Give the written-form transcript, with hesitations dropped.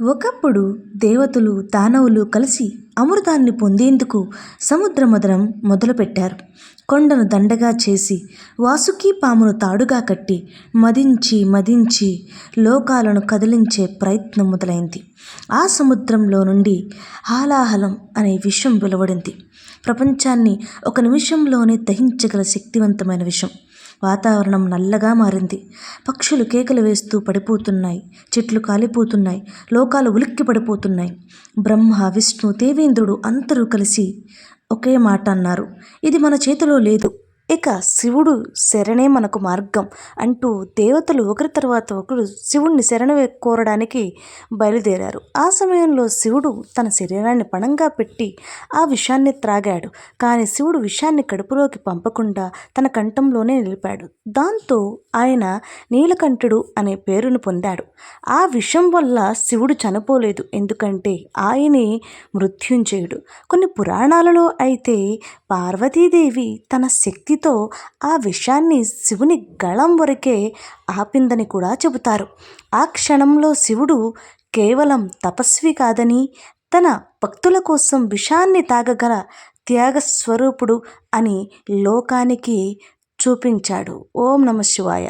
ఒకప్పుడు దేవతలు దానవులు కలిసి అమృతాన్ని పొందేందుకు సముద్ర మథనం మొదలుపెట్టారు. కొండను దండగా చేసి వాసుకి పామును తాడుగా కట్టి మదించి మదించి లోకాలను కదిలించే ప్రయత్నం మొదలైంది. ఆ సముద్రంలో నుండి హాలాహలం అనే విషం వెలువడింది. ప్రపంచాన్ని ఒక నిమిషంలోనే దహించగల శక్తివంతమైన విషం. వాతావరణం నల్లగా మారింది. పక్షులు కేకలు వేస్తూ పడిపోతున్నాయి. చెట్లు కాలిపోతున్నాయి. లోకాలు ఉలిక్కి పడిపోతున్నాయి. బ్రహ్మ, విష్ణు, దేవేంద్రుడు అందరూ కలిసి ఒకే మాట అన్నారు, ఇది మన చేతిలో లేదు. ఇక శివుడు శరణే మనకు మార్గం అంటూ దేవతలు ఒకరి తర్వాత ఒకరు శివుణ్ణి కోరడానికి బయలుదేరారు. ఆ సమయంలో శివుడు తన శరీరాన్ని పణంగా పెట్టి ఆ విషాన్ని త్రాగాడు. కానీ శివుడు విషాన్ని కడుపులోకి పంపకుండా తన కంఠంలోనే నిలిపాడు. దాంతో ఆయన నీలకంఠుడు అనే పేరును పొందాడు. ఆ విషం వల్ల శివుడు చనిపోలేదు, ఎందుకంటే ఆయనే మృత్యుంజయుడు. కొన్ని పురాణాలలో అయితే పార్వతీదేవి తన శక్తితో ఆ విషాన్ని శివుని గళం వరకే ఆపిందని కూడా చెబుతారు. ఆ క్షణంలో శివుడు కేవలం తపస్వి కాదని, తన భక్తుల కోసం విషాన్ని తాగగల త్యాగస్వరూపుడు అని లోకానికి చూపించాడు. ఓం నమ శివాయ.